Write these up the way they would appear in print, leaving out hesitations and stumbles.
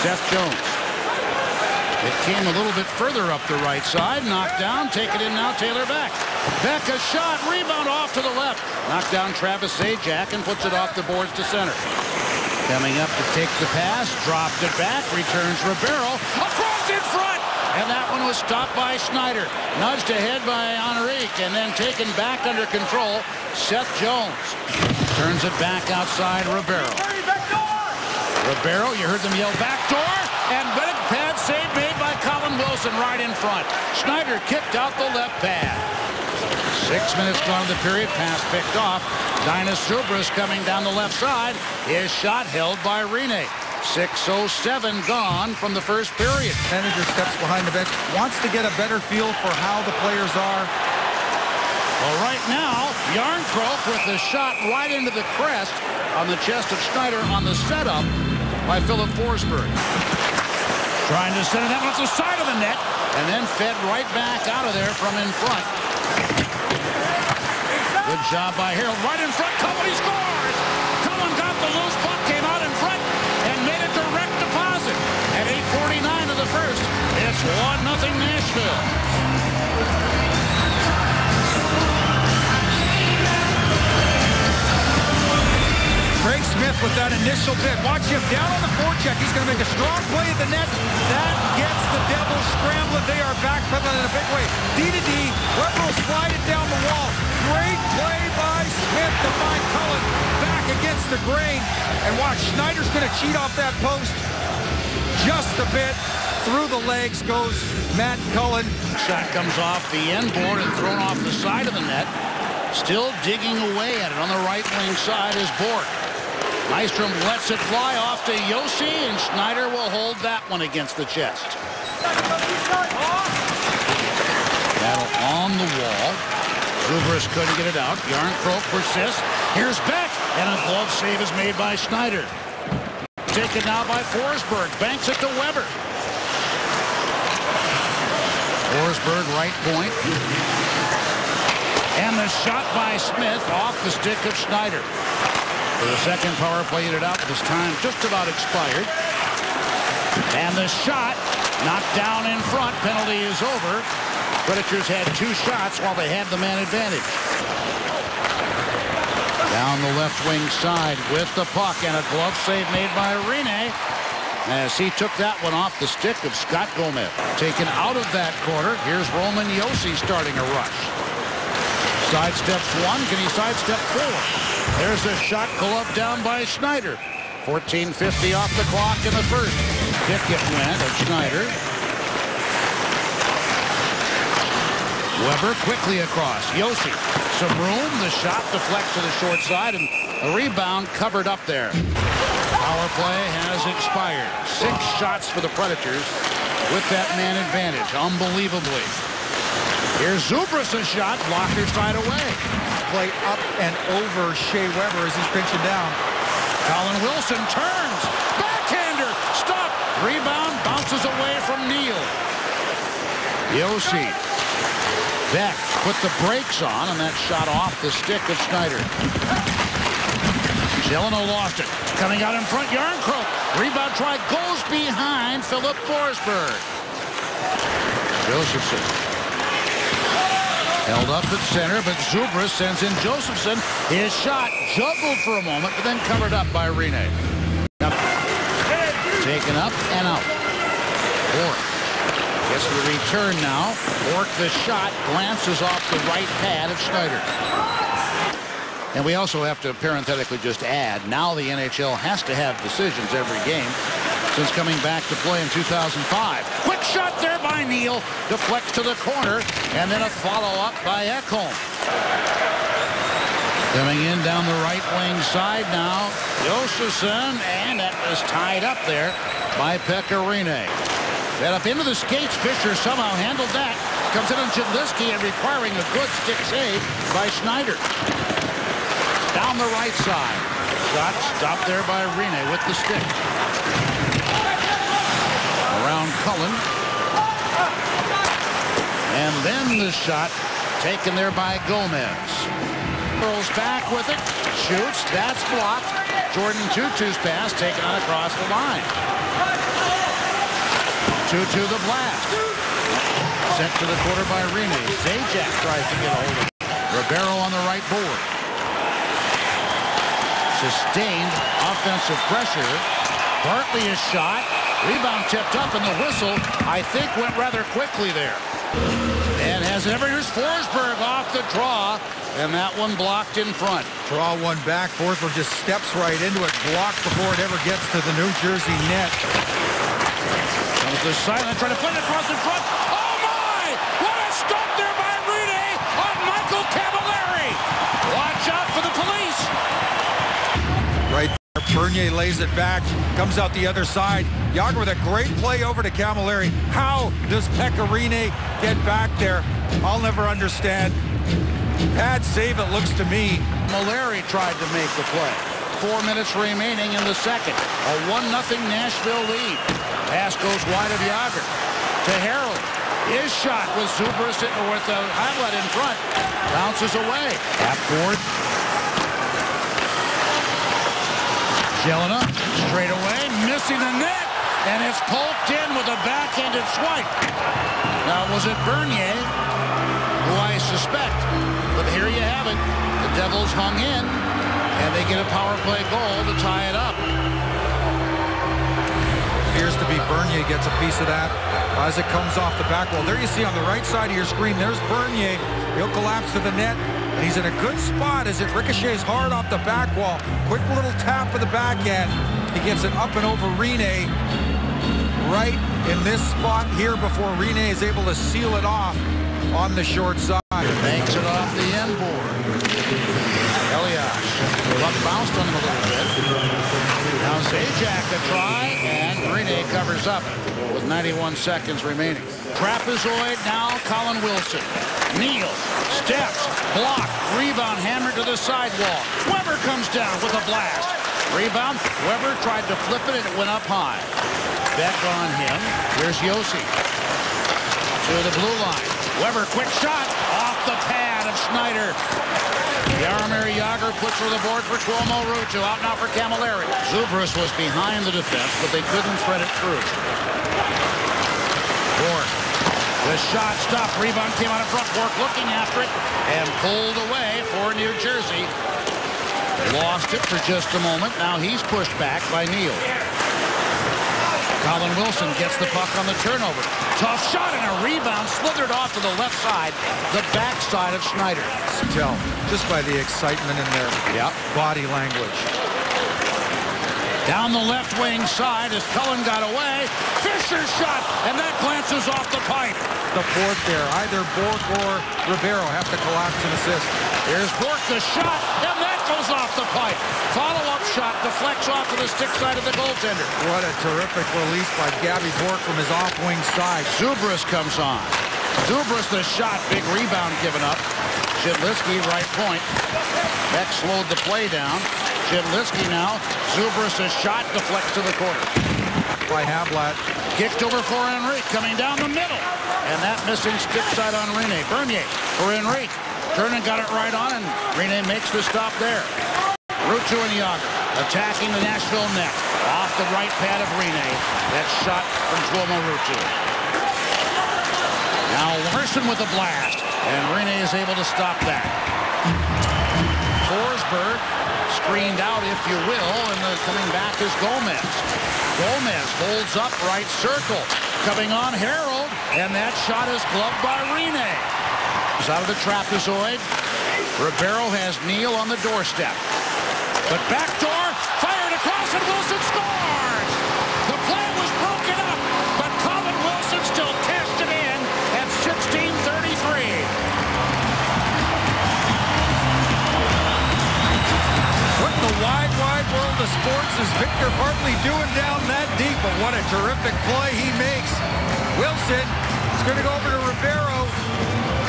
Seth Jones. It came a little bit further up the right side. Knocked down. Take it in now. Taylor Beck. Beck a shot. Rebound off to the left. Knocked down Travis Zajac and puts it off the boards to center. Coming up to take the pass. Dropped it back. Returns Ribeiro. Across in front. And that one was stopped by Schneider. Nudged ahead by Henrique and then taken back under control. Seth Jones turns it back outside Ribeiro. Ribeiro, you heard them yell backdoor, and big pad save made by Colin Wilson right in front. Schneider kicked out the left pad. 6 minutes gone in the period. Pass picked off. Dainius Zubrus coming down the left side. His shot held by Rinne. 6:07 gone from the first period. Manager steps behind the bench, wants to get a better feel for how the players are. Well, right now, Järnkrok with the shot right into the crest on the chest of Schneider on the setup by Filip Forsberg. Trying to center that one off the side of the net and then fed right back out of there from in front. Good job by Harold. Right in front. Cullen, he scores! Cullen got the loose puck, came out in front and made a direct deposit. At 8:49 of the first, it's 1-0 Nashville. Craig Smith with that initial bit. Watch him down on the forecheck. He's going to make a strong play at the net. That gets the Devils scrambling. They are backpedaling in a big way. D-to-D. Weber will slide it down the wall. Great play by Smith to find Cullen back against the grain. And watch, Schneider's going to cheat off that post. Just a bit. Through the legs goes Matt Cullen. Shot comes off the end board and thrown off the side of the net. Still digging away at it on the right wing side is Bourque. Nystrom lets it fly off to Josi, and Schneider will hold that one against the chest. Battle on the wall. Zubrus couldn't get it out. Järnkrok persists. Here's Beck, and a glove save is made by Schneider. Taken now by Forsberg. Banks it to Weber. Forsberg, right point. And the shot by Smith off the stick of Schneider. For the second power play, it out. This time just about expired. And the shot knocked down in front. Penalty is over. Predators had 2 shots while they had the man advantage. Down the left wing side with the puck, and a glove save made by Rinne as he took that one off the stick of Scott Gomez. Taken out of that corner. Here's Roman Josi starting a rush. Sidesteps one. Can he sidestep 4? There's a shot gloved down by Schneider. 14:50 off the clock in the first. Pickett went of Schneider. Weber quickly across. Josi. Some room. The shot deflects to the short side, and a rebound covered up there. Power play has expired. 6 shots for the Predators with that man advantage. Unbelievably. Here's Zubrus' shot. Blocker side away. Play up and over Shea Weber as he's pinching down. Colin Wilson turns. Backhander. Stop. Rebound bounces away from Neal. Josi. Beck put the brakes on that shot off the stick of Schneider. Delano lost it. Coming out in front, Järnkrok. Rebound try goes behind Filip Forsberg. Josephson. Held up at center, but Zubrus sends in Josephson. His shot juggled for a moment, but then covered up by Rinne. Taken up and out. Bourque gets the return now. Bourque the shot glances off the right pad of Schneider. And we also have to parenthetically just add, now the NHL has to have decisions every game since coming back to play in 2005. Quick shot there by Neal. Deflects to the corner, and then a follow-up by Ekholm. Coming in down the right wing side now, Josephson, and that was tied up there by Pekka Rinne. Fed up into the skates. Fischer somehow handled that. Comes in on Chidliski and requiring a good stick save by Schneider. Down the right side. Shot stopped there by Rinne with the stick. Around Cullen. And then the shot taken there by Gomez. Rolls back with it. Shoots. That's blocked. Jordan Tootoo's pass taken on across the line. 2-2 the blast. Sent to the corner by Rene. Zajac tries to get a hold of it. Ribeiro on the right board. Sustained offensive pressure. Bartley is shot. Rebound tipped up, and the whistle, I think, went rather quickly there. And has it ever used Forsberg off the draw, and that one blocked in front. Draw one back. Forsberg just steps right into it, blocked before it ever gets to the New Jersey net. Comes the silent, trying to put it across in front. Oh my! What a stop there by Rene on Michael Camilleri. Watch out for the police. Right there, Bernier lays it back, comes out the other side. Jagr with a great play over to Camilleri. How does Pekka Rinne get back there? I'll never understand. Bad save, it looks to me. Camilleri tried to make the play. 4 minutes remaining in the second. A 1-0 Nashville lead. Pass goes wide of Jagr to Harold. His shot with Zubris with the Havlat in front. Bounces away. Half-court. Jelena straight away, missing the net, and it's poked in with a backhanded swipe. Now, was it Bernier, who I suspect? But here you have it. The Devils hung in, and they get a power play goal to tie it up. Appears to be Bernier gets a piece of that as it comes off the back wall. There you see on the right side of your screen, there's Bernier. He'll collapse to the net. He's in a good spot as it ricochets hard off the back wall. Quick little tap of the backhand. He gets it up and over Rinne right in this spot here before Rinne is able to seal it off on the short side. Makes it off the end board. Elias. Luck bounced on him a little bit. Now Zajac a try, and Rinne covers up with 91 seconds remaining. Trapezoid now, Colin Wilson. Neal steps, block, rebound, hammered to the sidewall. Weber comes down with a blast. Rebound, Weber tried to flip it, and it went up high. Beck on him. Here's Josi to the blue line. Weber, quick shot, off the pad of Schneider. Jaromir Jagr puts for the board for Tuomo Ruutu. Out now for Camilleri. Zubris was behind the defense, but they couldn't thread it through. Bork. The shot stopped. Rebound came out in front. Bork looking after it and pulled away for New Jersey. Lost it for just a moment. Now he's pushed back by Neal. Colin Wilson gets the puck on the turnover. Tough shot and a rebound slithered off to the left side, the backside of Schneider. Tell just by the excitement in their body language. Down the left wing side as Cullen got away. Fisher's shot, and that glances off the pipe. The fourth there, either Bork or Ribeiro have to collapse and assist. Here's Bork, the shot, and that goes off the pipe. Follow-up shot deflects off to the stick side of the goaltender. What a terrific release by Gabby Bork from his off-wing side. Zubris comes on. Zubris the shot, big rebound given up. Shidlitzky right point. Beck slowed the play down. Shidlitzky now. Zubris a shot deflects to the corner. By Havlat. Kicked over for Henrique coming down the middle. And that missing stick side on Rinne. Bernier for Henrique. Turner got it right on, and Rinne makes the stop there. Ruutu and Jagr attacking the Nashville net. Off the right pad of Rinne. That shot from Tuomo Ruutu. Now Larson with a blast. And Rinne is able to stop that. Forsberg screened out, if you will, and coming back is Gomez. Gomez holds up right circle. Coming on Harold, and that shot is gloved by Rinne. He's out of the trapezoid. Ribeiro has Neal on the doorstep. But backdoor, fired across, and Wilson scores! The play was broken up, but Colin Wilson still cashed it in at 16:33. What in the wide, wide world of sports is Victor Hartley doing down that deep? But what a terrific play he makes. Wilson is going to go over to Ribeiro.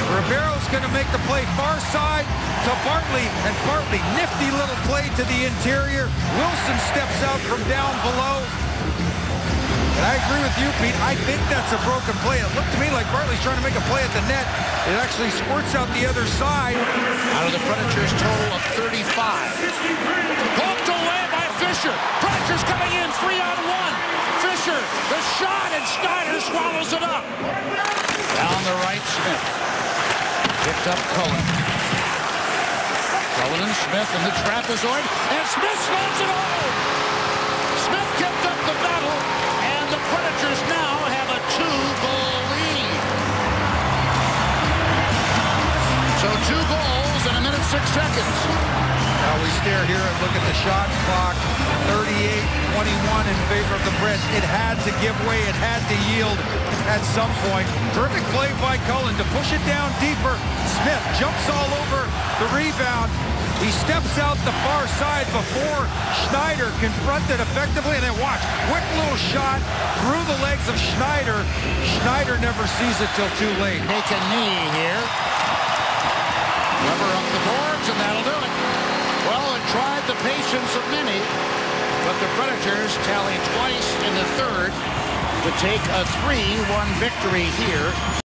Ribeiro's going to make the play far side to Bartley, and Bartley, nifty little play to the interior. Wilson steps out from down below. And I agree with you, Pete. I think that's a broken play. It looked to me like Bartley's trying to make a play at the net. It actually squirts out the other side. Out of the Predators' total of 35. Poked away by Fisher. Predators coming in, 3-on-1. Fisher, the shot, and Schneider swallows it up. Down the right, Smith. Picked up Cullen. Cullen and Smith in the trapezoid, and Smith slams it home. Smith kept up the battle, and the Predators now have a 2-goal lead. So 2 goals in 1:06. Now we stare here and look at the shot clock. 38-21 in favor of the Brits. It had to give way. It had to yield at some point. Terrific play by Cullen to push it down deeper. Smith jumps all over the rebound. He steps out the far side before Schneider confronted effectively. And then watch, quick little shot through the legs of Schneider. Schneider never sees it till too late. Take a knee here. Weber up the boards, and that'll do it. Well, it tried the patience of many, but the Predators tally twice in the third to take a 3-1 victory here.